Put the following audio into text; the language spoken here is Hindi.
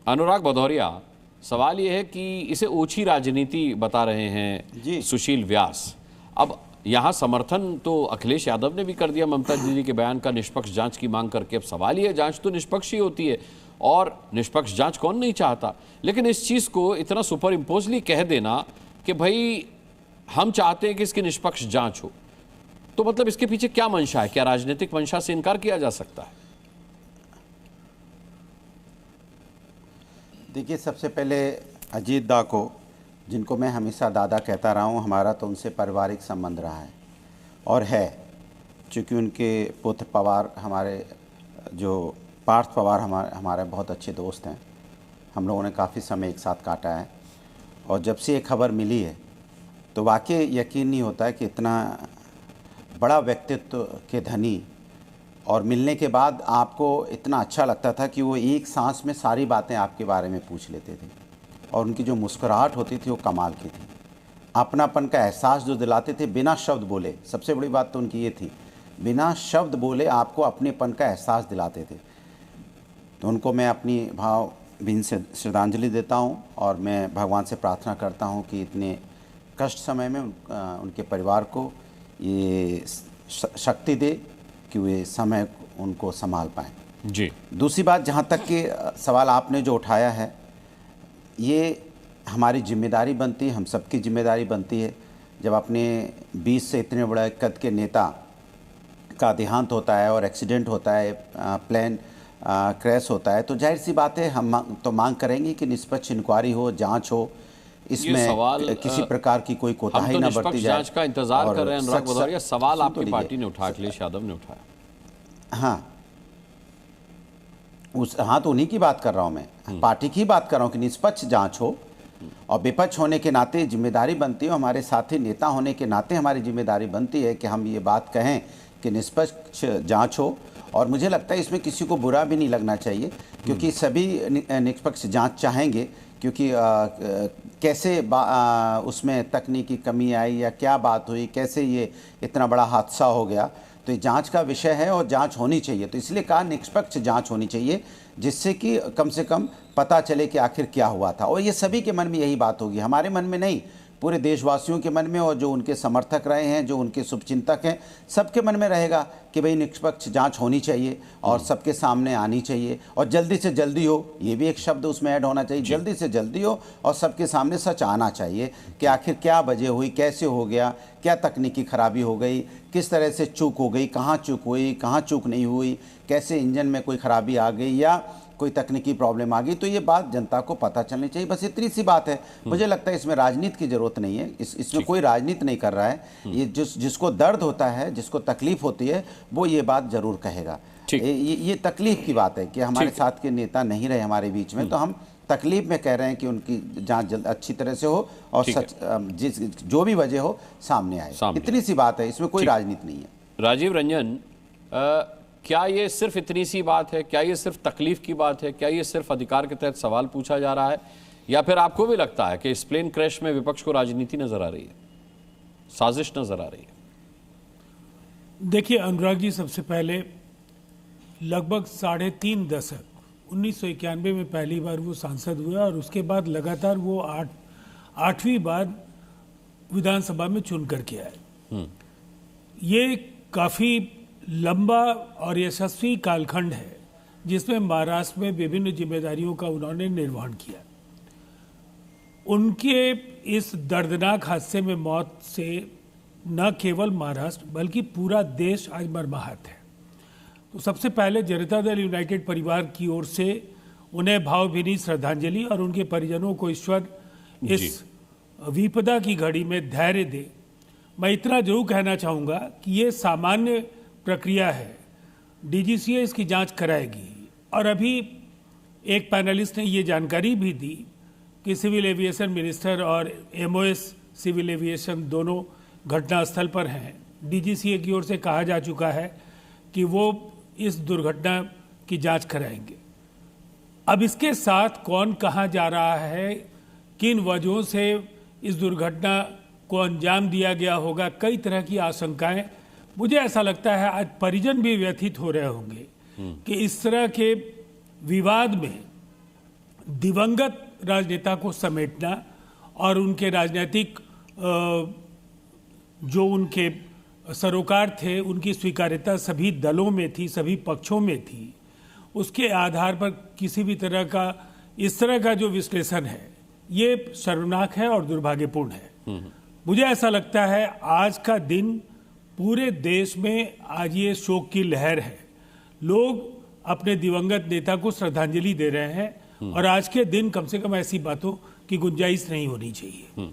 अनुराग भदौरिया, सवाल ये है कि इसे ओछी राजनीति बता रहे हैं सुशील व्यास। अब यहाँ समर्थन तो अखिलेश यादव ने भी कर दिया ममता दीदी के बयान का, निष्पक्ष जांच की मांग करके। अब सवाल ये है, जांच तो निष्पक्ष ही होती है और निष्पक्ष जांच कौन नहीं चाहता, लेकिन इस चीज को इतना सुपर इम्पोजली कह देना कि भाई हम चाहते हैं कि इसकी निष्पक्ष जांच हो, तो मतलब इसके पीछे क्या मंशा है? क्या राजनीतिक मंशा से इनकार किया जा सकता है? देखिए, सबसे पहले अजीत दा को, जिनको मैं हमेशा दादा कहता रहा हूँ, हमारा तो उनसे पारिवारिक संबंध रहा है और है, चूँकि उनके पुत्र पवार, हमारे जो पार्थ पवार, हमारे बहुत अच्छे दोस्त हैं। हम लोगों ने काफ़ी समय एक साथ काटा है और जब से ये खबर मिली है तो वाकई यकीन नहीं होता है कि इतना बड़ा व्यक्तित्व के धनी, और मिलने के बाद आपको इतना अच्छा लगता था कि वो एक सांस में सारी बातें आपके बारे में पूछ लेते थे और उनकी जो मुस्कुराहट होती थी वो कमाल की थी। अपनापन का एहसास जो दिलाते थे बिना शब्द बोले, सबसे बड़ी बात तो उनकी ये थी, बिना शब्द बोले आपको अपनेपन का एहसास दिलाते थे। तो उनको मैं अपनी भावभीनी से श्रद्धांजलि देता हूँ और मैं भगवान से प्रार्थना करता हूँ कि इतने कष्ट समय में उनके परिवार को ये शक्ति दे कि वे समय उनको संभाल पाएँ। जी, दूसरी बात, जहाँ तक कि सवाल आपने जो उठाया है, ये हमारी जिम्मेदारी बनती है, हम सबकी जिम्मेदारी बनती है। जब अपने 20 से इतने बड़े कद के नेता का देहांत होता है और एक्सीडेंट होता है, प्लेन क्रैश होता है, तो जाहिर सी बात है हम तो मांग करेंगे कि निष्पक्ष इंक्वायरी हो, जांच हो, इसमें किसी प्रकार की कोई कोताही न बरती जाए। जांच का इंतजार कर रहे हैं अनुराग भदौरिया। सवाल आपकी पार्टी ने उठाया, अखिलेश यादव ने उठाया। हाँ, तो उन्हीं की बात कर रहा हूँ मैं, पार्टी की बात कर रहा हूँ कि निष्पक्ष जांच हो, और विपक्ष होने के नाते जिम्मेदारी बनती है, हमारे साथी नेता होने के नाते हमारी जिम्मेदारी बनती है कि हम ये बात कहें कि निष्पक्ष जांच हो। और मुझे लगता है इसमें किसी को बुरा भी नहीं लगना चाहिए, क्योंकि सभी निष्पक्ष जांच चाहेंगे, क्योंकि कैसे उसमें तकनीकी कमी आई या क्या बात हुई, कैसे ये इतना बड़ा हादसा हो गया, तो ये जांच का विषय है और जांच होनी चाहिए। तो इसलिए कहा निष्पक्ष जांच होनी चाहिए, जिससे कि कम से कम पता चले कि आखिर क्या हुआ था। और ये सभी के मन में यही बात होगी, हमारे मन में नहीं, पूरे देशवासियों के मन में, और जो उनके समर्थक रहे हैं, जो उनके शुभचिंतक हैं, सबके मन में रहेगा कि भाई निष्पक्ष जांच होनी चाहिए और सबके सामने आनी चाहिए, और जल्दी से जल्दी हो, ये भी एक शब्द उसमें ऐड होना चाहिए, जल्दी से जल्दी हो और सबके सामने सच आना चाहिए कि आखिर क्या वजह हुई, कैसे हो गया, क्या तकनीकी खराबी हो गई, किस तरह से चूक हो गई, कहाँ चूक हुई, कहाँ चूक नहीं हुई, कैसे इंजन में कोई खराबी आ गई या कोई तकनीकी प्रॉब्लम आ गई। तो ये बात जनता को पता चलनी चाहिए, बस इतनी सी बात है। मुझे लगता है इसमें राजनीति की जरूरत नहीं है, इसमें कोई राजनीति नहीं कर रहा है। ये जिसको दर्द होता है, जिसको तकलीफ होती है, वो ये बात जरूर कहेगा। ये तकलीफ की बात है कि हमारे साथ के नेता नहीं रहे हमारे बीच में, तो हम तकलीफ में कह रहे हैं कि उनकी जांच अच्छी तरह से हो और सच जो भी वजह हो सामने आए। इतनी सी बात है, इसमें कोई राजनीति नहीं है। राजीव रंजन, क्या ये सिर्फ इतनी सी बात है? क्या ये सिर्फ तकलीफ की बात है? क्या ये सिर्फ अधिकार के तहत सवाल पूछा जा रहा है, या फिर आपको भी लगता है कि इस प्लेन क्रैश में विपक्ष को राजनीति नजर आ रही है, साजिश नजर आ रही है? देखिए अनुराग जी, सबसे पहले लगभग 3.5 दशक 1991 में पहली बार वो सांसद हुए और उसके बाद लगातार वो 8वीं बार विधानसभा में चुन करके आए। ये काफ़ी लंबा और यशस्वी कालखंड है जिसमें महाराष्ट्र में विभिन्न जिम्मेदारियों का उन्होंने निर्वहन किया। उनके इस दर्दनाक हादसे में मौत से न केवल महाराष्ट्र बल्कि पूरा देश आज मर्माहत है। तो सबसे पहले जनता दल यूनाइटेड परिवार की ओर से उन्हें भावभीनी श्रद्धांजलि, और उनके परिजनों को ईश्वर इस विपदा की घड़ी में धैर्य दे। मैं इतना जरूर कहना चाहूँगा कि ये सामान्य प्रक्रिया है, डीजीसीए इसकी जांच कराएगी। और अभी एक पैनलिस्ट ने ये जानकारी भी दी कि सिविल एविएशन मिनिस्टर और एमओएस सिविल एविएशन दोनों घटनास्थल पर हैं। डीजीसीए की ओर से कहा जा चुका है कि वो इस दुर्घटना की जांच कराएंगे। अब इसके साथ कौन कहाँ जा रहा है, किन वजहों से इस दुर्घटना को अंजाम दिया गया होगा, कई तरह की आशंकाएं। मुझे ऐसा लगता है आज परिजन भी व्यथित हो रहे होंगे कि इस तरह के विवाद में दिवंगत राजनेता को समेटना और उनके राजनीतिक जो उनके सरोकार थे, उनकी स्वीकार्यता सभी दलों में थी, सभी पक्षों में थी, उसके आधार पर किसी भी तरह का इस तरह का जो विश्लेषण है ये शर्मनाक है और दुर्भाग्यपूर्ण है। मुझे ऐसा लगता है आज का दिन पूरे देश में आज ये शोक की लहर है। लोग अपने दिवंगत नेता को श्रद्धांजलि दे रहे हैं और आज के दिन कम से कम ऐसी बातों की गुंजाइश नहीं होनी चाहिए।